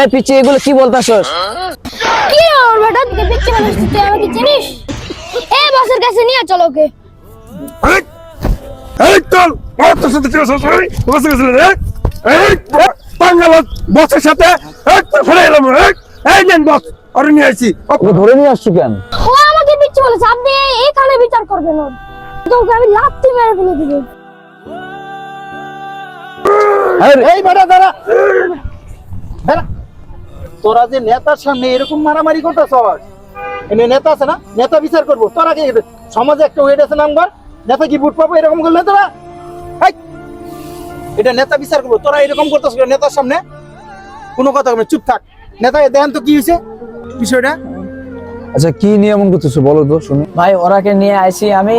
এই পিচ্ছি এগুলো কি বলতাছস? কি ওর বেটা তুই পিচ্ছি মানুষ তুই আমাকে চিনিস? এই বসের কাছে নিয়ে চল ওকে। এই চল তোর সাথে চল সরি বসে গেছিল রে এই বাংলা বসের সাথে এই ফেলে এলাম এই নেন বস আর নিয়ে আইছি ওকে ধরে নিয়ে আসছো কেন? ও আমাকে পিচ্ছি বলেছে আপনি এইখানে বিচার করবেন ওর। তোকে আমি লাথি মেরে ফেলে দিব। এই বেটা দাঁড়া দাঁড়া তোরা যে নেতার সামনে এরকম মারামারি করতেছস এনে নেতা আছে না নেতা বিচার করবো তোরা কি সমাজে একটা ওয়েট আছে নাম্বার নেতা কি ভোট পাবো এরকম করলে তোরা এটা নেতা বিচার করবো তোরা এরকম করতেছ নেতার সামনে কোনো কথা বলবে চুপ থাক নেতা দেখেন তো কি হয়েছে বিষয়টা আচ্ছা কি নিয়ে এমন করতেছো বলো তো শুনি। ভাই ওরাকে নিয়ে আইছি আমি,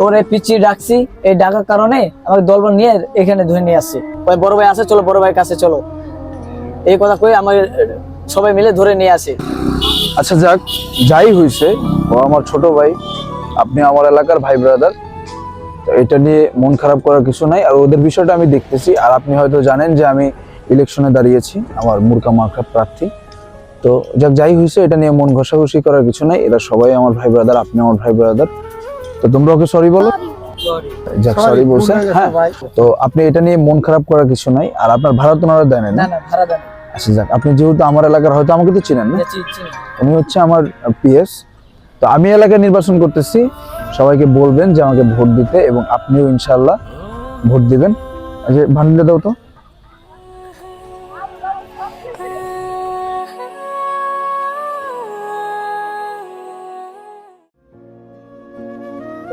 ওরে পিচ্ছি ডাকছি, এই ডাকার কারণে আমাকে দলবল নিয়ে এখানে ধরে নিয়ে আসছি। ওই বড় ভাই আছে, চলো বড় ভাইয়ের কাছে চলো, এই কথা কই আমাকে সবাই মিলে ধরে নিয়ে আসে। আচ্ছা যাক, যাই হয়েছে, ও আমার ছোট ভাই, আপনি আমার এলাকার ভাই ব্রাদার, তো এটা নিয়ে মন খারাপ করার কিছু নাই। আর ওদের বিষয়টা আমি দেখতেছি। আর আপনি হয়তো জানেন যে আমি ইলেকশনে দাঁড়িয়েছি, আমার মুরকা মার্কা প্রার্থী। তো যাক, যাই হয়েছে, এটা নিয়ে মন ঘষাঘষি করার কিছু নাই। এরা সবাই আমার ভাই ব্রাদার, আপনি আমার ভাই ব্রাদার। তো তোমরা ওকে সরি বলো। যাক, সরি বলছে। হ্যাঁ, তো আপনি এটা নিয়ে মন খারাপ করার কিছু নাই। আর আপনার ভাড়া তো ওনারা দেয় না? না না, ভাড়া দেন। আচ্ছা যাক, আপনি যেহেতু আমার এলাকার, হয়তো আমাকে তো চিনেন না, উনি হচ্ছে আমার পিএস। তো আমি এলাকায় নির্বাচন করতেছি, সবাইকে বলবেন যে আমাকে ভোট দিতে, এবং আপনিও ইনশাআল্লাহ ভোট দিবেন। যে ভান্ডিলে দাও তো।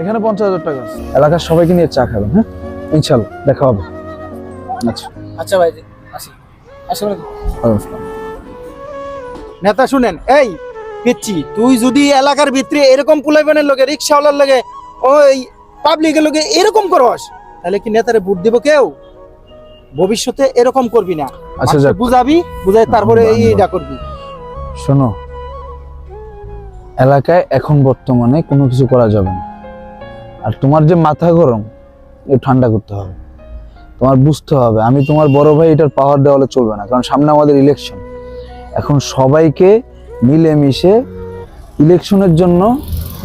এখানে 50,000 টাকা আছে, এলাকার সবাইকে নিয়ে চা খাবেন। হ্যাঁ, ইনশাআল্লাহ দেখা হবে। আচ্ছা আচ্ছা ভাই, আসি আসলে নেতা শুনেন, এই পিচ্ছি তুই যদি এলাকার ভিতরে এরকম পুলাইবানের লগে রিক্সাওয়ালার লগে ওই পাবলিকের লগে এরকম করস তাহলে কি নেতারে ভোট দিব কেউ? ভবিষ্যতে এরকম করবি না। আচ্ছা যাক, বুঝাবি, বুঝাই তারপরে এইটা করবি। শোনো, এলাকায় এখন বর্তমানে কোনো কিছু করা যাবে না। আর তোমার যে মাথা গরম, একটু ঠান্ডা করতে হবে। তোমার বুঝতে হবে আমি তোমার বড় ভাই, এটার পাওয়ার দেওয়ালে চলবে না। কারণ সামনে আমাদের ইলেকশন। এখন সবাইকে মিলেমিশে ইলেকশনের জন্য,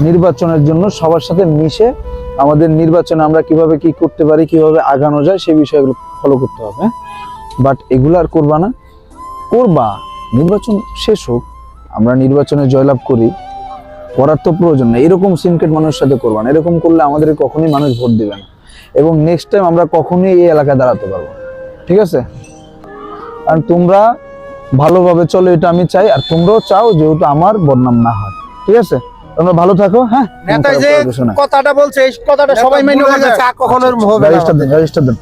নির্বাচনের জন্য সবার সাথে মিশে আমাদের নির্বাচনে আমরা কিভাবে কি করতে পারি, কিভাবে আগানো যায়, সেই বিষয়গুলো ফলো করতে হবে। বাট এগুলো আর করবা না। করবা, নির্বাচন শেষ হোক, আমরা নির্বাচনে জয়লাভ করি, করার তো প্রয়োজন নেই। এরকম সিনক্রেট মানুষের সাথে করবা না। এরকম করলে আমাদের কখনোই মানুষ ভোট দিবে না, এবং নেক্সট টাইম আমরা কখনোই এই এলাকায় দাঁড়াতে পারবো। ঠিক আছে? আর তোমরা ভালোভাবে চলো, এটা আমি চাই। আর তোমরাও চাও যেহেতু আমার বদনাম না হয়। ঠিক আছে? তোমরা ভালো থাকো। হ্যাঁ, নেতা যে কথাটা বলছে এই কথাটা সবাই মেনে নেবে। চা কখনো হবে না। রেজিস্টার দেন, রেজিস্টার দেন।